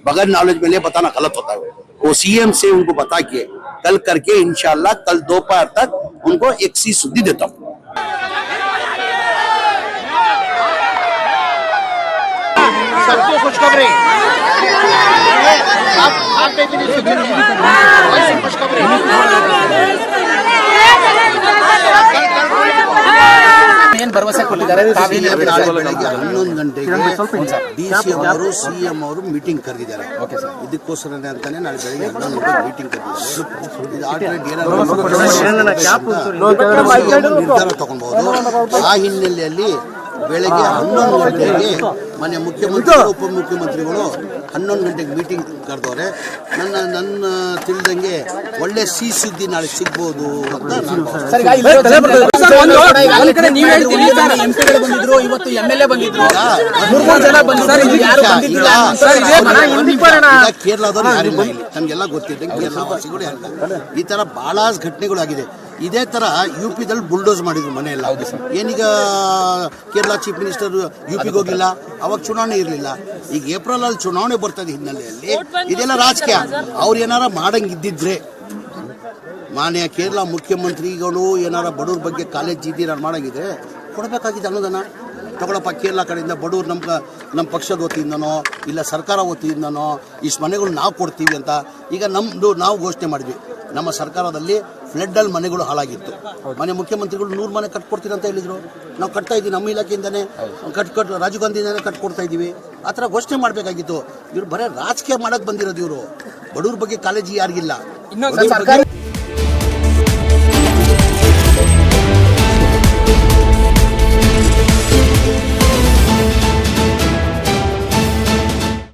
बगैर नॉलेज में बताना गलत होता है। वो सीएम से उनको बता के कल करके इंशाल्लाह कल दोपहर तक उनको एक सी सुद्धि देता हूँ। सबको खुशखबरी ಭರವಸೆ ಕೊಟ್ಟಿದ್ದಾರೆ. ಬೆಳಗ್ಗೆ 11 ಗಂಟೆಗೆ ಡಿಸಿಎಂ ಅವರು ಸಿಎಂ ಅವರು ಮೀಟಿಂಗ್ ಕರೆದಿದ್ದಾರೆ. ಇದಕ್ಕೋಸ್ಕರನೇ ಅಂತಾನೆ ನಾಳೆ ಬೆಳಗ್ಗೆ 11 ಗಂಟೆಗೆ ಮೀಟಿಂಗ್ ಕರೆದಿದ್ದಾರೆ. ಇದು ಆಲ್ರೆಡಿ ನಿರ್ಧಾರ ತಗೊಳ್ಬಹುದು. ಆ ಹಿನ್ನೆಲೆಯಲ್ಲಿ ಬೆಳಗ್ಗೆ 11 ಗಂಟೆಗೆ ಮನೆ ಮುಖ್ಯಮಂತ್ರಿ ಉಪಮುಖ್ಯಮಂತ್ರಿಗಳು 11 ಗಂಟೆಗೆ ಮೀಟಿಂಗ್ ಕರೆದವ್ರೆ. ನನ್ನ ತಿಳಿದಂಗೆ ಒಳ್ಳೆ ಸಿಹಿ ಸುದ್ದಿ ನಾಳೆ ಸಿಗ್ಬೋದು ಅಂತ ನಾನು ಕೇರಳದವ್ರು ಯಾರಿಲ್ಲ, ಇಲ್ಲಿ ನಮ್ಗೆಲ್ಲ ಗೊತ್ತಿದ್ದಂಗೆ ಕೇರಳ ವಾಸಿಗಳು ಯಾರಿಲ್ಲ. ಈ ತರ ಬಹಳ ಘಟನೆಗಳಾಗಿದೆ. ಇದೇ ತರ ಯುಪಿದಲ್ಲಿ ಬುಲ್ಡೋಸ್ ಮಾಡಿದ್ರು ಮನೆಯೆಲ್ಲ. ಏನೀಗ ಕೇರಳ ಚೀಫ್ ಮಿನಿಸ್ಟರ್ ಯುಪಿಗೆ ಹೋಗಿಲ್ಲ, ಅವಾಗ ಚುನಾವಣೆ ಇರಲಿಲ್ಲ. ಈಗ ಏಪ್ರಿಲ್ ಅಲ್ಲಿ ಚುನಾವಣೆ ಬರ್ತದೆ ಹಿನ್ನೆಲೆಯಲ್ಲಿ ಇದೆಲ್ಲ ರಾಜಕೀಯ. ಅವ್ರು ಏನಾರ ಮಾಡಂಗಿದ್ದಿದ್ರೆ ಮಾನ್ಯ ಕೇರಳ ಮುಖ್ಯಮಂತ್ರಿಗಳು ಏನಾರ ಬಡವ್ರ ಬಗ್ಗೆ ಕಾಲೇಜ್ ಇದ್ದೀರ ಮಾಡಂಗಿದ್ರೆ ಕೊಡಬೇಕಾಗಿದೆ ಅನುದಾನ. ತಗೊಳಪ್ಪ, ಕೇರಳ ಕಡೆಯಿಂದ ಬಡವ್ರು ನಮ್ಮ ಪಕ್ಷದ ವತಿಯಿಂದನೋ ಇಲ್ಲ ಸರ್ಕಾರ ವತಿಯಿಂದನೋ ಇಷ್ಟು ಮನೆಗಳು ನಾವು ಕೊಡ್ತೀವಿ ಅಂತ ಈಗ ನಾವು ಘೋಷಣೆ ಮಾಡಿದ್ವಿ. ನಮ್ಮ ಸರ್ಕಾರದಲ್ಲಿ ಫ್ಲಡ್ಡಲ್ಲಿ ಮನೆಗಳು ಹಾಳಾಗಿತ್ತು. ಮನೆ ಮುಖ್ಯಮಂತ್ರಿಗಳು 100 ಮನೆ ಕಟ್ಕೊಡ್ತೀರಿ ಅಂತ ಹೇಳಿದ್ರು. ನಾವು ಕಟ್ತಾ ಇದ್ದೀವಿ, ನಮ್ಮ ಇಲಾಖೆಯಿಂದನೇ ರಾಜೀವ್ ಗಾಂಧಿಯಿಂದನೇ ಕಟ್ಕೊಡ್ತಾ ಇದ್ದೀವಿ. ಆ ಥರ ಘೋಷಣೆ ಮಾಡಬೇಕಾಗಿತ್ತು. ಇವ್ರು ಬರೀ ರಾಜಕೀಯ ಮಾಡಕ್ಕೆ ಬಂದಿರೋದು. ಇವರು ಬಡವ್ರ ಬಗ್ಗೆ ಕಾಳಜಿ ಯಾರಿಗಿಲ್ಲ.